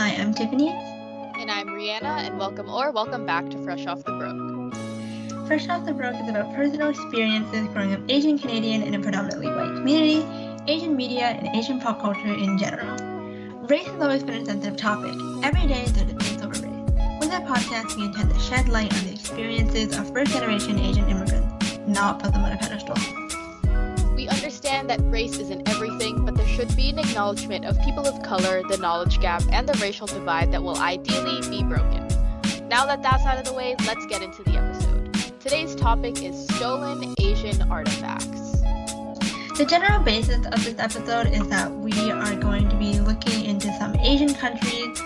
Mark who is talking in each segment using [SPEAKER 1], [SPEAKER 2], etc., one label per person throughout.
[SPEAKER 1] Hi, I'm Tiffany.
[SPEAKER 2] And I'm Rihanna, and welcome back to Fresh Off the Broke.
[SPEAKER 1] Fresh Off the Broke is about personal experiences growing up Asian Canadian in a predominantly white community, Asian media, and Asian pop culture in general. Race has always been a sensitive topic. Every day there are debates over race. With our podcast, we intend to shed light on the experiences of first-generation Asian immigrants, not put them on a pedestal.
[SPEAKER 2] We understand that race isn't everything, but there should be an acknowledgement of people of color, the knowledge gap, and the racial divide that will ideally be broken. Now that that's out of the way, let's get into the episode. Today's topic is stolen Asian artifacts.
[SPEAKER 1] The general basis of this episode is that we are going to be looking into some Asian countries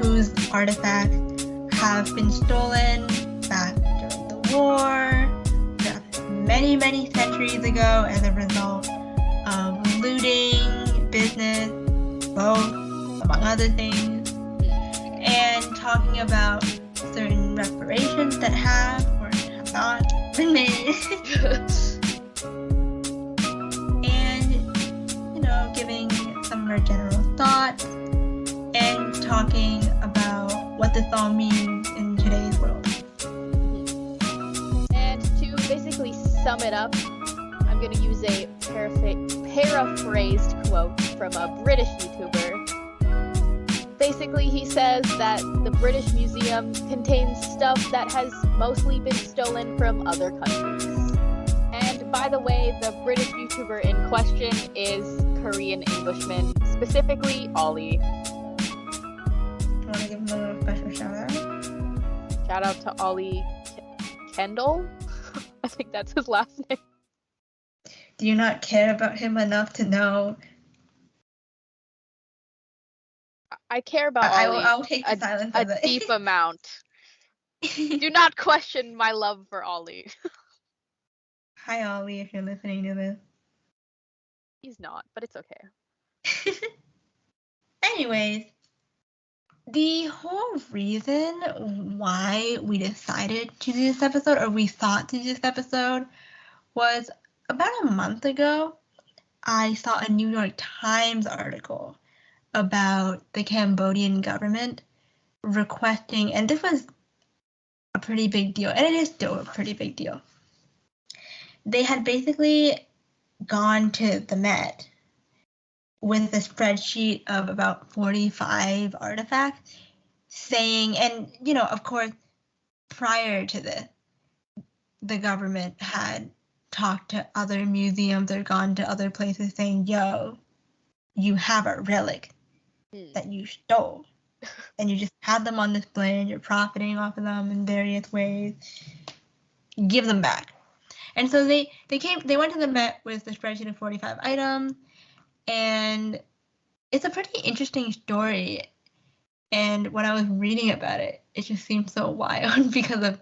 [SPEAKER 1] whose artifacts have been stolen back during the war, many centuries ago as a result of looting, business, both, among other things, and talking about certain reparations that have or have not been made. And, giving some of our general thoughts and talking about what this all means in today's world.
[SPEAKER 2] Basically sum it up, I'm going to use a paraphrased quote from a British YouTuber. Basically, he says that the British Museum contains stuff that has mostly been stolen from other countries. And by the way, the British YouTuber in question is Korean Englishman, specifically Ollie.
[SPEAKER 1] Want to give him a little special shout out?
[SPEAKER 2] Shout out to Ollie Kendall. I think that's his last name.
[SPEAKER 1] Do you not care about him enough to know?
[SPEAKER 2] I care about Ollie
[SPEAKER 1] I'll take the silence of it.
[SPEAKER 2] A deep amount. Do not question my love for Ollie.
[SPEAKER 1] Hi, Ollie, if you're listening to this.
[SPEAKER 2] He's not, but it's okay.
[SPEAKER 1] Anyways, the whole reason why we decided to do this episode, or we thought to do this episode, was about a month ago, I saw a New York Times article about the Cambodian government requesting, and this was a pretty big deal, and it is still a pretty big deal. They had basically gone to the Met with a spreadsheet of about 45 artifacts saying, and, of course, prior to this, the government had talked to other museums or gone to other places saying, yo, you have a relic that you stole, and you just have them on display and you're profiting off of them in various ways. Give them back. And so they went to the Met with a spreadsheet of 45 items. And it's a pretty interesting story. And when I was reading about it, it just seemed so wild because of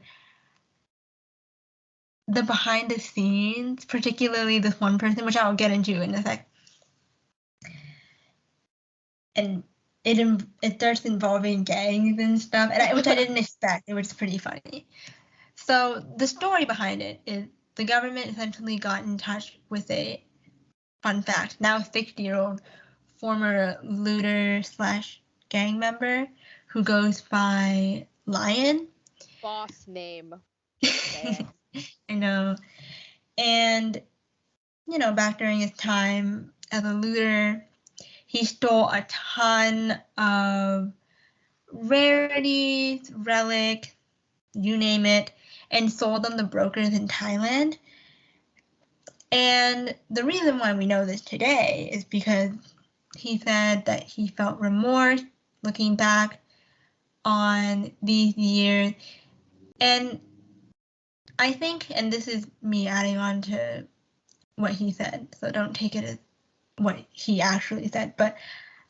[SPEAKER 1] the behind the scenes, particularly this one person, which I'll get into in a sec. And it starts involving gangs and stuff, which I didn't expect. It was pretty funny. So the story behind it is the government essentially got in touch with a, fun fact, now 60-year-old former looter / gang member who goes by Lion.
[SPEAKER 2] Boss name.
[SPEAKER 1] I know. And, back during his time as a looter, he stole a ton of rarities, relics, you name it, and sold them to brokers in Thailand. And the reason why we know this today is because he said that he felt remorse looking back on these years. And I think, and this is me adding on to what he said, so don't take it as what he actually said, but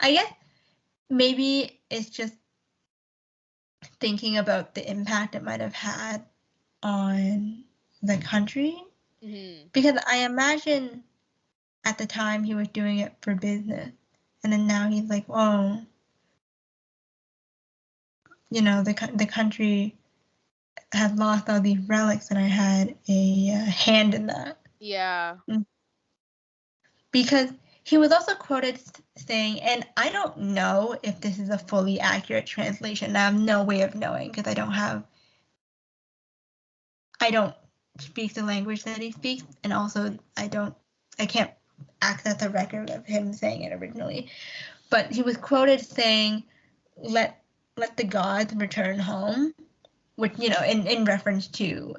[SPEAKER 1] I guess maybe it's just thinking about the impact it might have had on the country. Mm-hmm. Because I imagine at the time he was doing it for business, and then now he's like, oh, the country had lost all these relics, and I had a hand in that.
[SPEAKER 2] Yeah.
[SPEAKER 1] Because He was also quoted saying, and I don't know if this is a fully accurate translation. I have no way of knowing because I don't speak the language that he speaks, and also I can't access a record of him saying it originally. But he was quoted saying, "Let the gods return home," which, in reference to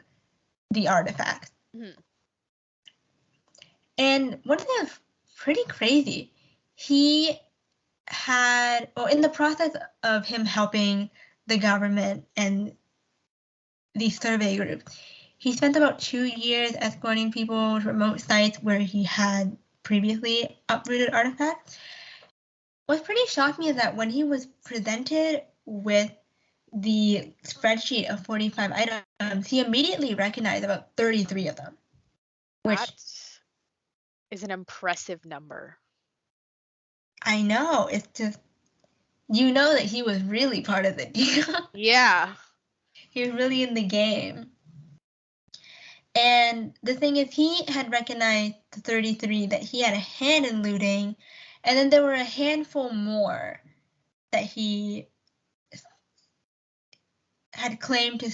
[SPEAKER 1] the artifacts.
[SPEAKER 2] Mm-hmm.
[SPEAKER 1] And one thing that's pretty crazy, he had, in the process of him helping the government and these survey groups, he spent about 2 years escorting people to remote sites where he had previously uprooted artifacts. What pretty shocked me is that when he was presented with the spreadsheet of 45 items, he immediately recognized about 33 of them. Which
[SPEAKER 2] that is an impressive number.
[SPEAKER 1] I know, it's just, that he was really part of the deal.
[SPEAKER 2] Yeah.
[SPEAKER 1] He was really in the game. And the thing is, he had recognized the 33 that he had a hand in looting, and then there were a handful more that he had claimed to,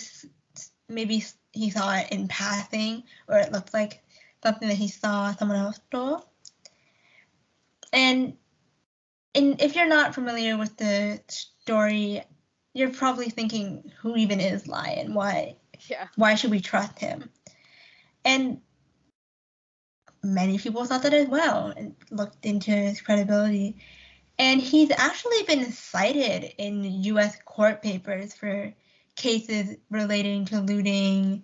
[SPEAKER 1] maybe he saw it in passing, or it looked like something that he saw someone else stole. And if you're not familiar with the story, you're probably thinking, who even is Lion? Why should we trust him? And many people thought that as well and looked into his credibility. And he's actually been cited in U.S. court papers for cases relating to looting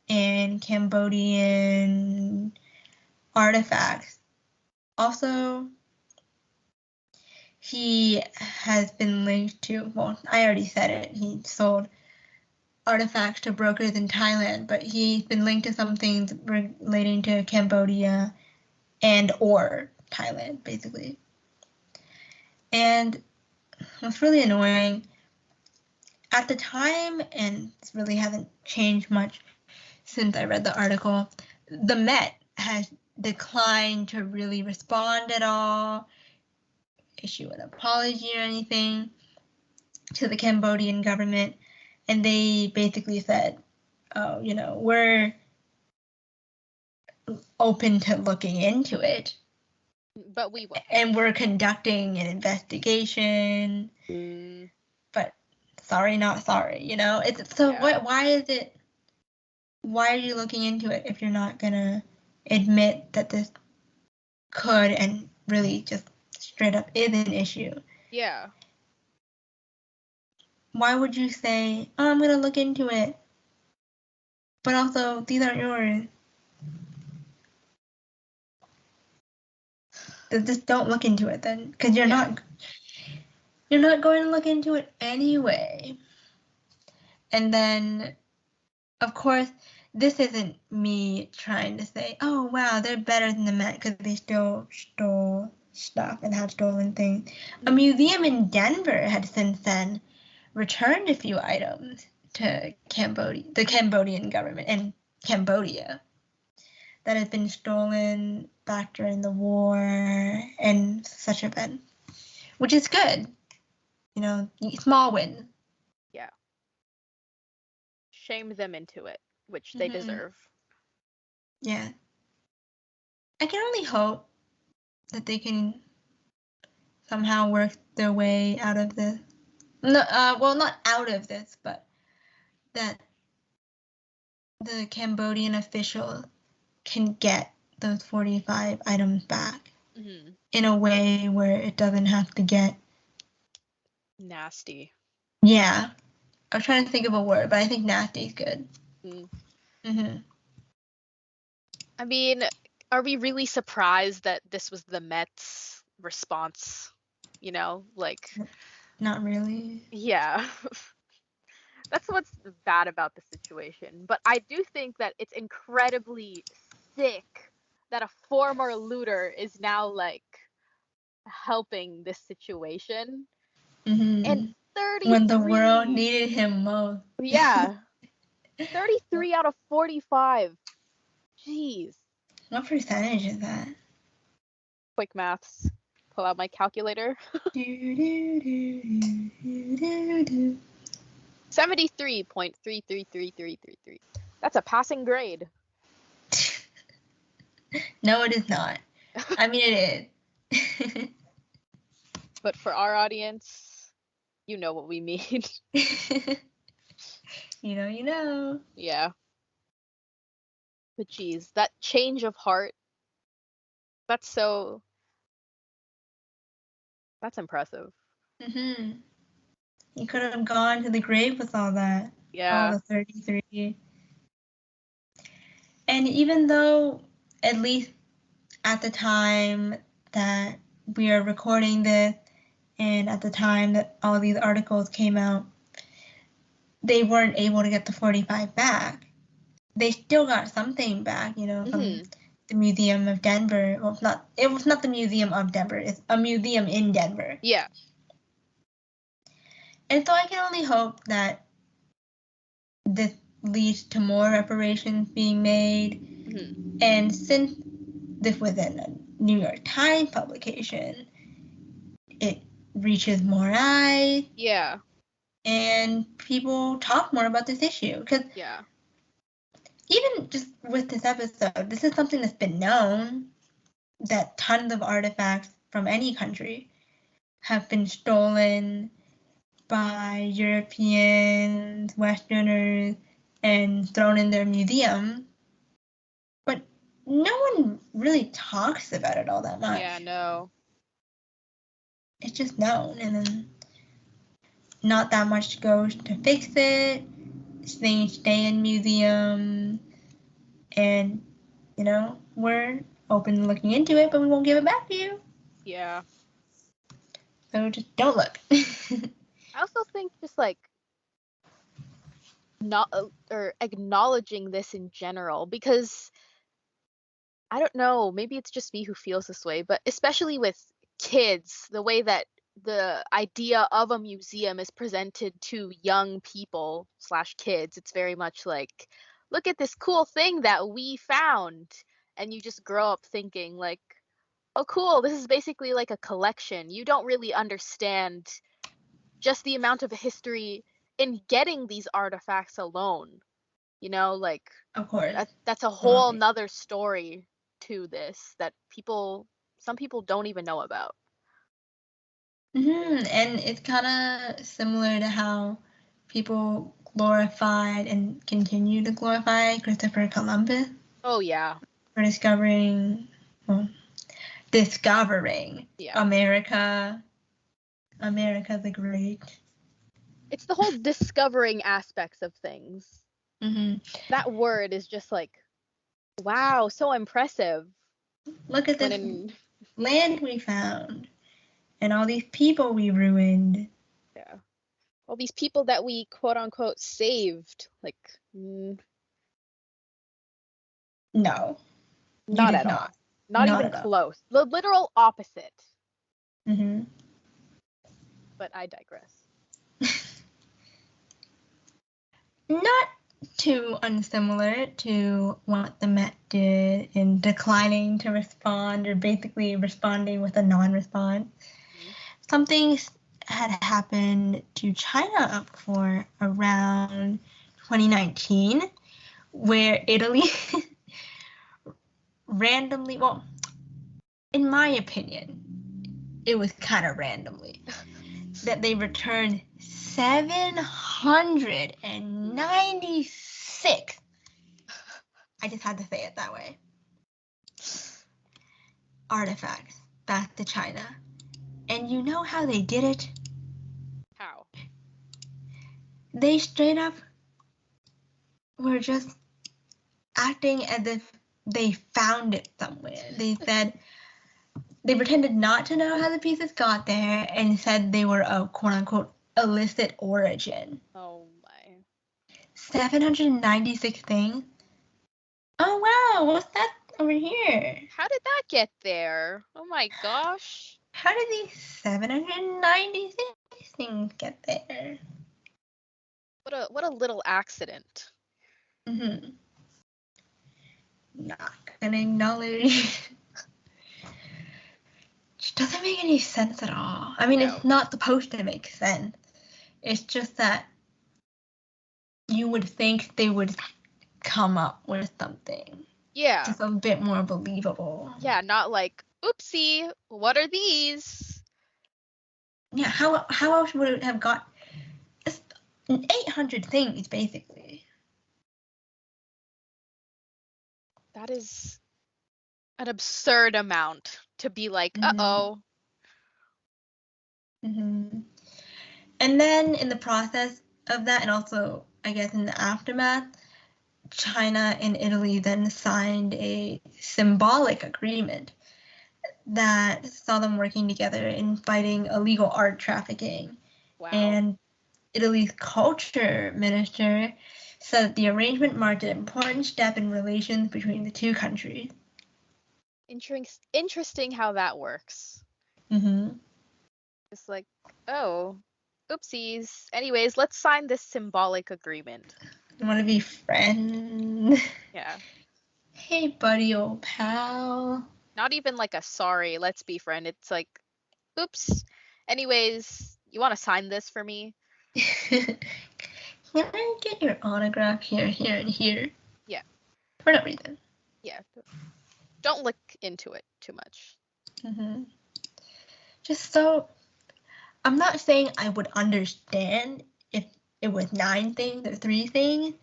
[SPEAKER 1] and Cambodian artifacts. Also, he has been linked to, well, I already said it, he sold artifacts to brokers in Thailand, but he's been linked to some things relating to Cambodia or Thailand, basically. And what's really annoying, at the time, and this really hasn't changed much since I read the article, the Met has declined to really respond at all, issue an apology or anything to the Cambodian government. And they basically said, oh, we're open to looking into it,
[SPEAKER 2] but we won't.
[SPEAKER 1] And we're conducting an investigation. But sorry, not sorry, It's so yeah. Why are you looking into it if you're not gonna admit that this could and really just straight up is an issue?
[SPEAKER 2] Yeah.
[SPEAKER 1] Why would you say, oh, I'm gonna look into it, but also these aren't yours? Just don't look into it then, because you're not going to look into it anyway. And then, of course, this isn't me trying to say, oh, wow, they're better than the Met because they still stole stuff and had stolen things. A museum in Denver had since then returned a few items to Cambodia, the Cambodian government, and Cambodia that had been stolen back during the war and such events, which is good. Small win.
[SPEAKER 2] Yeah. Shame them into it, which they deserve.
[SPEAKER 1] Yeah. I can only hope that they can somehow work their way out of this. No, well, not out of this, but that the Cambodian officials can get those 45 items back in a way where it doesn't have to get
[SPEAKER 2] nasty.
[SPEAKER 1] Yeah. I was trying to think of a word, but I think nasty is good.
[SPEAKER 2] I mean, are we really surprised that this was the Met's response?
[SPEAKER 1] Not really.
[SPEAKER 2] Yeah. That's what's bad about the situation. But I do think that it's incredibly sick that a former looter is now helping this situation. And 33
[SPEAKER 1] when the world needed him most.
[SPEAKER 2] Yeah. 33 out of 45. Jeez.
[SPEAKER 1] What percentage is that?
[SPEAKER 2] Quick maths. Pull out my calculator.
[SPEAKER 1] Do, do, do, do, do, do.
[SPEAKER 2] 73.333333. That's a passing grade.
[SPEAKER 1] No, it is not. I mean, it is.
[SPEAKER 2] But for our audience, you know what we mean.
[SPEAKER 1] You know.
[SPEAKER 2] Yeah. But geez, that change of heart, that's impressive.
[SPEAKER 1] Mm-hmm. You could have gone to the grave with all that.
[SPEAKER 2] Yeah.
[SPEAKER 1] All the 33. And even though, at least at the time that we are recording this, and at the time that all these articles came out, they weren't able to get the 45 back. They still got something back, from the Museum of Denver. Well, it was not the Museum of Denver. It's a museum in Denver.
[SPEAKER 2] Yeah.
[SPEAKER 1] And so I can only hope that this leads to more reparations being made. And since this was in a New York Times publication, it reaches more eyes.
[SPEAKER 2] Yeah.
[SPEAKER 1] And people talk more about this issue. Because even just with this episode, this is something that's been known, that tons of artifacts from any country have been stolen by Europeans, Westerners, and thrown in their museum. But no one really talks about it all that much.
[SPEAKER 2] Yeah, no.
[SPEAKER 1] It's just known, and then not that much goes to fix it. Things stay in museums, and we're open to looking into it, but we won't give it back to you.
[SPEAKER 2] Yeah.
[SPEAKER 1] So just don't look.
[SPEAKER 2] I also think just like not or acknowledging this in general, because I don't know, maybe it's just me who feels this way, but especially with kids, the way that the idea of a museum is presented to young people / kids, it's very much like, look at this cool thing that we found, and you just grow up thinking like, oh cool, this is basically like a collection. You don't really understand just the amount of history in getting these artifacts alone. Like,
[SPEAKER 1] Of course.
[SPEAKER 2] That's a whole nother story to this that some people don't even know about.
[SPEAKER 1] And it's kind of similar to how people glorified and continue to glorify Christopher Columbus.
[SPEAKER 2] Oh yeah.
[SPEAKER 1] For discovering America the Great.
[SPEAKER 2] It's the whole discovering aspects of things. That word is just like, wow, so impressive.
[SPEAKER 1] Look at this land we found, and all these people we ruined.
[SPEAKER 2] Yeah. All these people that we quote unquote saved. Like,
[SPEAKER 1] no.
[SPEAKER 2] Not at all. Not even close. The literal opposite. But I digress.
[SPEAKER 1] Not too unsimilar to what the Met did in declining to respond, or basically responding with a non-response. Something had happened to China for around 2019, where Italy randomly, well, in my opinion, it was kind of randomly, that they returned 796. I just had to say it that way. Artifacts back to China. And you know how they did it?
[SPEAKER 2] How?
[SPEAKER 1] They straight up were just acting as if they found it somewhere. They said, they pretended not to know how the pieces got there and said they were of quote-unquote illicit origin.
[SPEAKER 2] Oh my.
[SPEAKER 1] 796 things? Oh wow, what's that over here?
[SPEAKER 2] How did that get there? Oh my gosh.
[SPEAKER 1] How did these 796 things get there?
[SPEAKER 2] What a little accident.
[SPEAKER 1] Not gonna acknowledge. Which doesn't make any sense at all. I mean,
[SPEAKER 2] No.
[SPEAKER 1] it's not supposed to make sense. It's just that you would think they would come up with something.
[SPEAKER 2] Yeah.
[SPEAKER 1] Just a bit more believable.
[SPEAKER 2] Yeah, not like, oopsie, what are these?
[SPEAKER 1] Yeah, how else would it have got 800 things, basically?
[SPEAKER 2] That is an absurd amount to be like, uh-oh.
[SPEAKER 1] Mm-hmm. And then in the process of that, and also, I guess, in the aftermath, China and Italy then signed a symbolic agreement that saw them working together in fighting illegal art trafficking.
[SPEAKER 2] Wow.
[SPEAKER 1] And Italy's culture minister said that the arrangement marked an important step in relations between the two countries.
[SPEAKER 2] Interesting how that works.
[SPEAKER 1] Mm-hmm.
[SPEAKER 2] It's like, oh, oopsies. Anyways, let's sign this symbolic agreement.
[SPEAKER 1] You want to be friends?
[SPEAKER 2] Yeah.
[SPEAKER 1] Hey, buddy, old pal.
[SPEAKER 2] Not even like a sorry, let's be friend. It's like, oops. Anyways, you want to sign this for me?
[SPEAKER 1] Can I get your autograph here, here, and here?
[SPEAKER 2] Yeah.
[SPEAKER 1] For no reason.
[SPEAKER 2] Yeah. Don't look into it too much.
[SPEAKER 1] Mm-hmm. Just so, I'm not saying I would understand if it was 9 things or 3 things.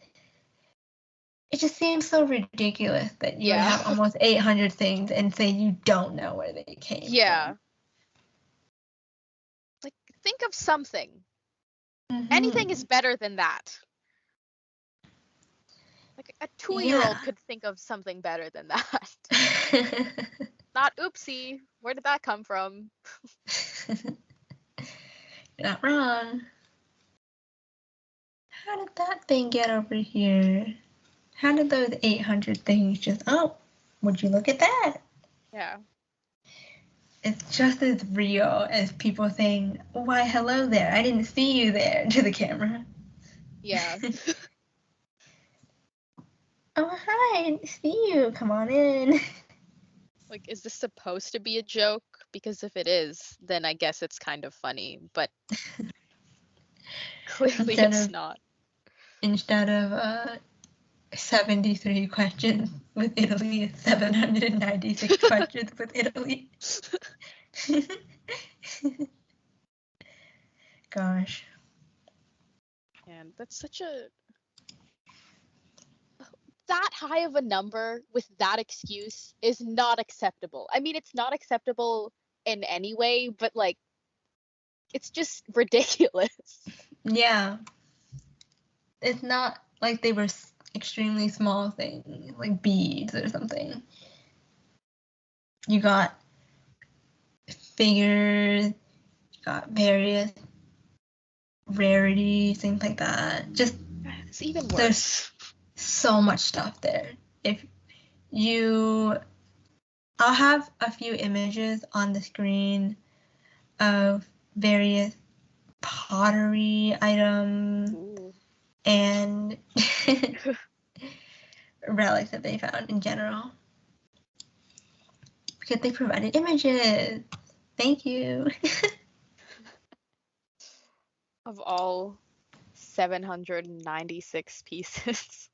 [SPEAKER 1] It just seems so ridiculous that you would have almost 800 things and say you don't know where they came from.
[SPEAKER 2] Like, think of something.
[SPEAKER 1] Mm-hmm.
[SPEAKER 2] Anything is better than that. Like, a 2-year-old could think of something better than that. Not oopsie, where did that come from?
[SPEAKER 1] You're not wrong. How did that thing get over here? How did those 800 things just, oh, would you look at that?
[SPEAKER 2] Yeah.
[SPEAKER 1] It's just as real as people saying, why, hello there, I didn't see you there, to the camera.
[SPEAKER 2] Yeah.
[SPEAKER 1] Oh, hi, I didn't see you, come on in.
[SPEAKER 2] Like, is this supposed to be a joke? Because if it is, then I guess it's kind of funny, but clearly it's not.
[SPEAKER 1] Instead of 73 questions with Italy, it's 796 questions with Italy. Gosh.
[SPEAKER 2] And that's such a... That high of a number with that excuse is not acceptable. I mean, it's not acceptable in any way, but, like, it's just ridiculous.
[SPEAKER 1] Yeah. It's not like they were extremely small things, like beads or something. You got figures, you got various rarities, things like that. Just,
[SPEAKER 2] it's even worse.
[SPEAKER 1] There's so much stuff there. I'll have a few images on the screen of various pottery items.
[SPEAKER 2] Ooh.
[SPEAKER 1] And relics that they found in general. Because they provided images. Thank you.
[SPEAKER 2] Of all 796 pieces.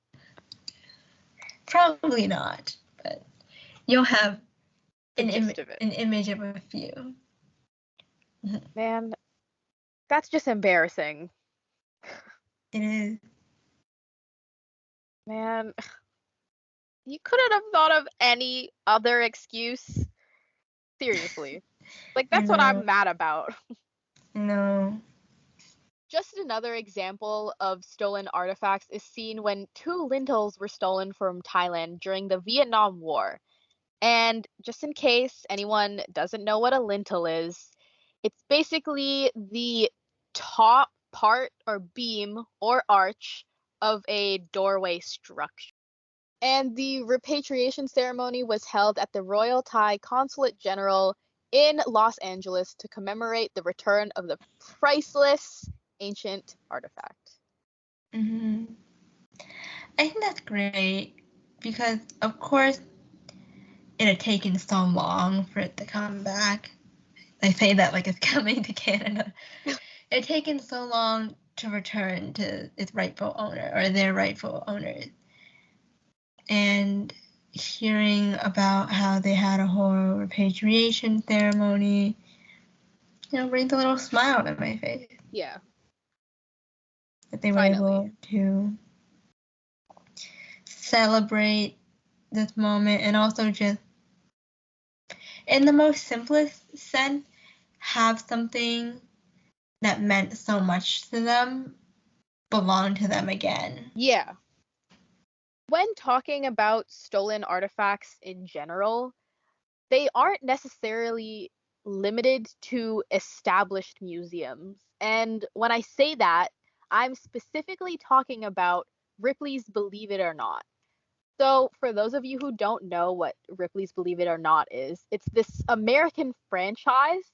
[SPEAKER 1] Probably not, but you'll have an image of a few.
[SPEAKER 2] Man, that's just embarrassing.
[SPEAKER 1] It is.
[SPEAKER 2] Man, you couldn't have thought of any other excuse. Seriously. Like, that's what I'm mad about.
[SPEAKER 1] No.
[SPEAKER 2] Just another example of stolen artifacts is seen when 2 lintels were stolen from Thailand during the Vietnam War. And just in case anyone doesn't know what a lintel is, it's basically the top part or beam or arch of a doorway structure. And the repatriation ceremony was held at the Royal Thai Consulate General in Los Angeles to commemorate the return of the priceless ancient artifact.
[SPEAKER 1] Mm-hmm. I think that's great because, of course, it had taken so long for it to come back. I say that like it's coming to Canada. It's taken so long to return to its rightful owner or their rightful owners. And hearing about how they had a whole repatriation ceremony, brings a little smile to my face.
[SPEAKER 2] Yeah.
[SPEAKER 1] That they were
[SPEAKER 2] Finally.
[SPEAKER 1] able to celebrate this moment and also just, in the most simplest sense, have something that meant so much to them belong to them again.
[SPEAKER 2] Yeah. When talking about stolen artifacts in general, they aren't necessarily limited to established museums. And when I say that, I'm specifically talking about Ripley's Believe It or Not. So, for those of you who don't know what Ripley's Believe It or Not is, it's this American franchise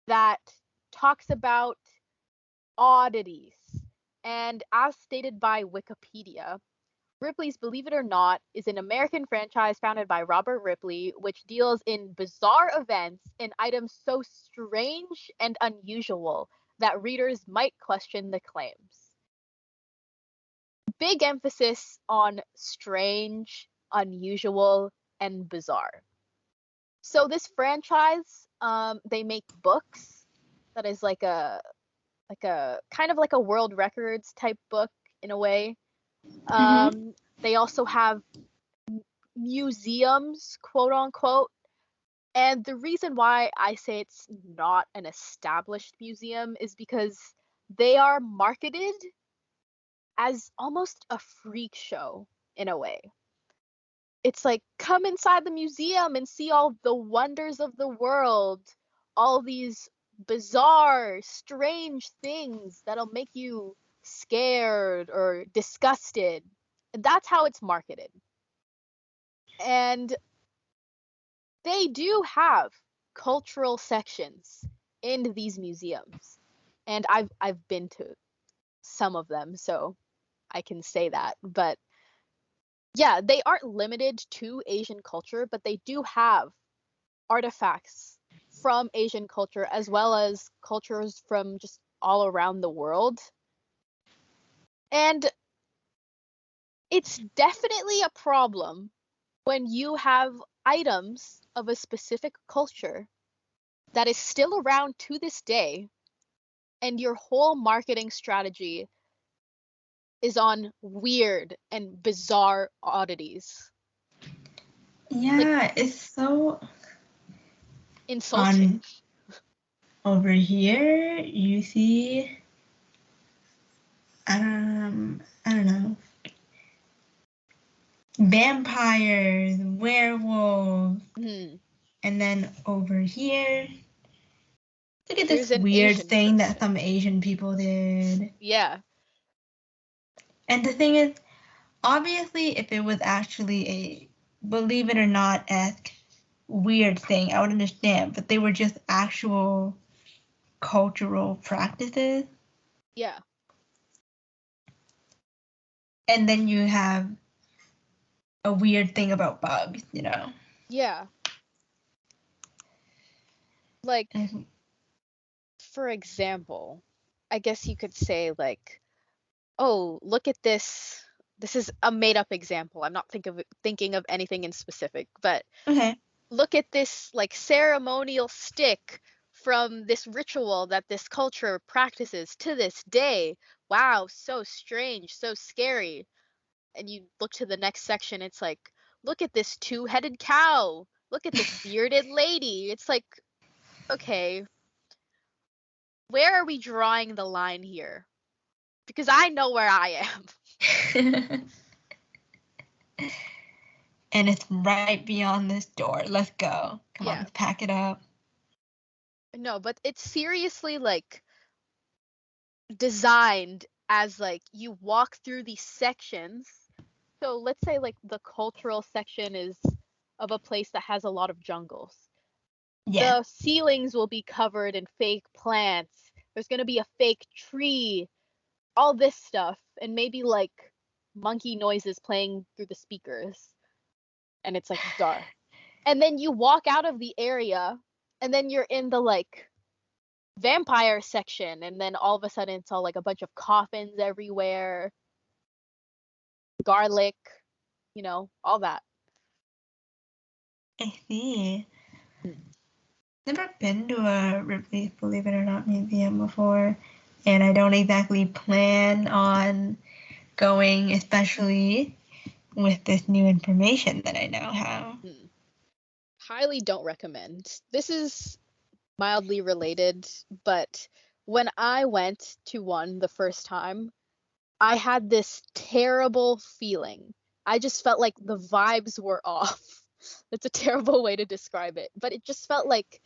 [SPEAKER 2] that talks about oddities. And as stated by Wikipedia, Ripley's Believe It or Not is an American franchise founded by Robert Ripley, which deals in bizarre events and items so strange and unusual that readers might question the claims. Big emphasis on strange, unusual, and bizarre. So this franchise, they make books that is like a kind of like a world records type book in a way. They also have museums, quote unquote. And the reason why I say it's not an established museum is because they are marketed as almost a freak show in a way. It's like, come inside the museum and see all the wonders of the world, all these bizarre, strange things that'll make you scared or disgusted. And that's how it's marketed. And they do have cultural sections in these museums. And I've been to some of them, so I can say that. But yeah, they aren't limited to Asian culture, but they do have artifacts from Asian culture as well as cultures from just all around the world. And it's definitely a problem when you have items of a specific culture that is still around to this day and your whole marketing strategy is on weird and bizarre oddities.
[SPEAKER 1] Yeah, it's so
[SPEAKER 2] Insulting.
[SPEAKER 1] Over here you see I don't know, vampires, werewolves, and then over here, look at this weird
[SPEAKER 2] Asian
[SPEAKER 1] thing that
[SPEAKER 2] person.
[SPEAKER 1] some Asian people did.
[SPEAKER 2] Yeah.
[SPEAKER 1] And the thing is, obviously, if it was actually a believe it or not-esque weird thing, I would understand, but they were just actual cultural practices.
[SPEAKER 2] Yeah.
[SPEAKER 1] And then you have a weird thing about bugs,
[SPEAKER 2] Yeah. Like, for example, I guess you could say, like, oh, look at this. This is a made-up example. I'm not thinking of anything in specific, but
[SPEAKER 1] Okay.
[SPEAKER 2] look at this, like, ceremonial stick from this ritual that this culture practices to this day. Wow, so strange, so scary. And you look to the next section, it's like, look at this two-headed cow. Look at this bearded lady. It's like, okay, where are we drawing the line here? Because I know where I am.
[SPEAKER 1] And it's right beyond this door. Let's go. Come on, let's pack it up.
[SPEAKER 2] No, but it's seriously like designed as like you walk through these sections. So let's say like the cultural section is of a place that has a lot of jungles.
[SPEAKER 1] Yeah.
[SPEAKER 2] The ceilings will be covered in fake plants. There's going to be a fake tree, all this stuff, and maybe like monkey noises playing through the speakers. And it's like bizarre. And then you walk out of the area And then you're in the like vampire section, and then all of a sudden it's all like a bunch of coffins everywhere, garlic, all that.
[SPEAKER 1] I see. Never been to a Ripley, believe it or not, museum before, and I don't exactly plan on going, especially with this new information that I now have.
[SPEAKER 2] Highly don't recommend. This is mildly related, but when I went to one the first time, I had this terrible feeling. I just felt like the vibes were off. That's a terrible way to describe it, but it just felt like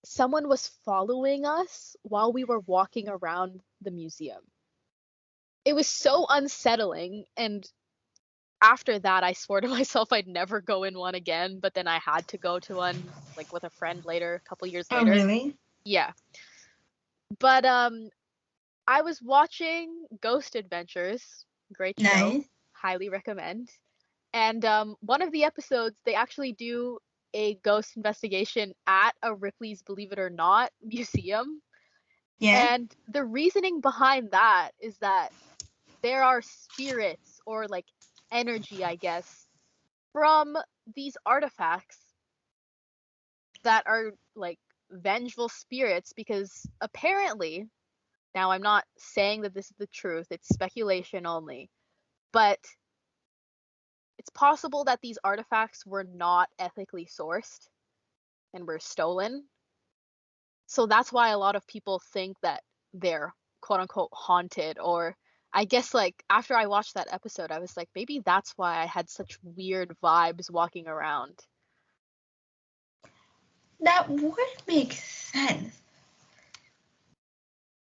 [SPEAKER 2] someone was following us while we were walking around the museum. It was so unsettling, and after that I swore to myself I'd never go in one again, but then I had to go to one like with a friend later, a couple years later.
[SPEAKER 1] Oh, really?
[SPEAKER 2] Yeah. But I was watching Ghost Adventures, great show,
[SPEAKER 1] Nice.
[SPEAKER 2] highly recommend. And one of the episodes, they actually do a ghost investigation at a Ripley's Believe It or Not museum.
[SPEAKER 1] Yeah.
[SPEAKER 2] And the reasoning behind that is that there are spirits or like energy, I guess, from these artifacts that are like vengeful spirits, because apparently, now I'm not saying that this is the truth, it's speculation only, but it's possible that these artifacts were not ethically sourced and were stolen. So that's why a lot of people think that they're quote unquote haunted, or I guess like after I watched that episode, I was like, maybe that's why I had such weird vibes walking around.
[SPEAKER 1] That would make sense.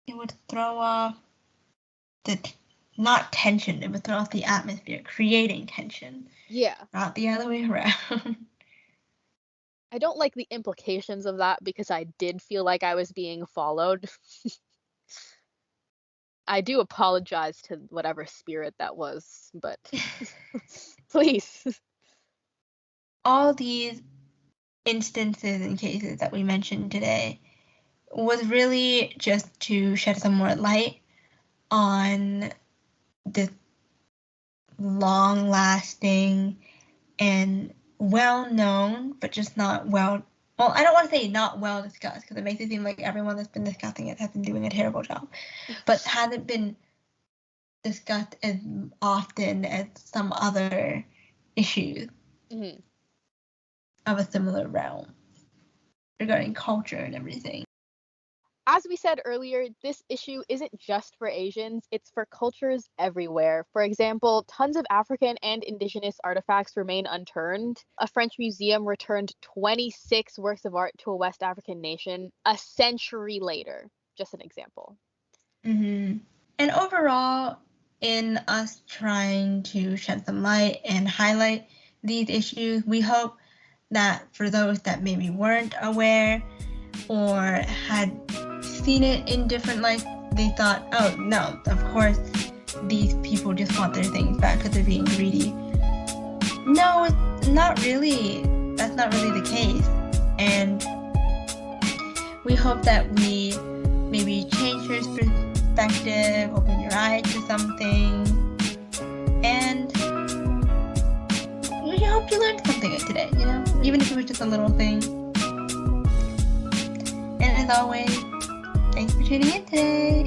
[SPEAKER 1] It would throw off not tension, it would throw off the atmosphere, creating tension.
[SPEAKER 2] Yeah.
[SPEAKER 1] Not the other way around.
[SPEAKER 2] I don't like the implications of that because I did feel like I was being followed. I do apologize to whatever spirit that was, but please.
[SPEAKER 1] All these instances and cases that we mentioned today was really just to shed some more light on this long-lasting and well-known, but just not well, I don't want to say not well discussed, because it makes it seem like everyone that's been discussing it has been doing a terrible job, but hasn't been discussed as often as some other issues of a similar realm regarding culture and everything.
[SPEAKER 2] As we said earlier, this issue isn't just for Asians, it's for cultures everywhere. For example, tons of African and indigenous artifacts remain unturned. A French museum returned 26 works of art to a West African nation a century later. Just an example.
[SPEAKER 1] And overall, in us trying to shed some light and highlight these issues, we hope that for those that maybe weren't aware or had seen it in different lights, they thought, oh no, of course these people just want their things back because they're being greedy. No, it's not really. That's not really the case. And we hope that we maybe change your perspective, open your eyes to something, and we hope you learned something today, even if it was just a little thing. And as always, thanks for tuning in today.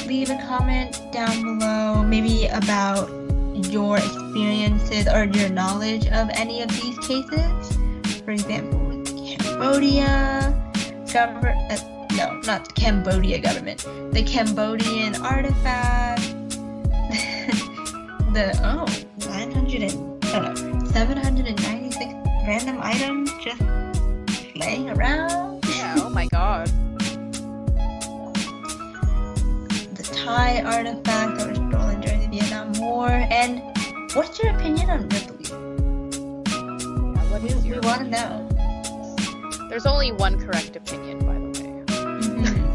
[SPEAKER 1] Leave a comment down below, maybe about your experiences or your knowledge of any of these cases. For example, with Cambodia government, no, not the Cambodia government, the Cambodian artifact, 796 random items just laying around.
[SPEAKER 2] Yeah, oh my god.
[SPEAKER 1] The Thai artifact that was stolen during the Vietnam War. And what's your opinion on Ripley?
[SPEAKER 2] Yeah, what is your
[SPEAKER 1] We want to know.
[SPEAKER 2] There's only one correct opinion, by the way.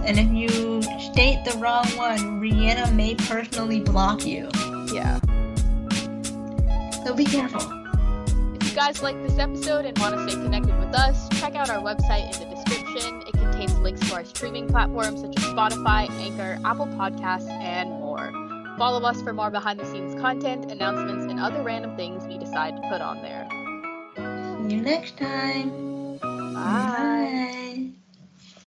[SPEAKER 1] And if you state the wrong one, Rihanna may personally block you.
[SPEAKER 2] Yeah.
[SPEAKER 1] So be careful.
[SPEAKER 2] If you guys like this episode and want to stay connected with us, check out our website in the description. It contains links to our streaming platforms such as Spotify, Anchor, Apple Podcasts, and more. Follow us for more behind-the-scenes content, announcements, and other random things we decide to put on there.
[SPEAKER 1] See you next time.
[SPEAKER 2] Bye.
[SPEAKER 1] Bye.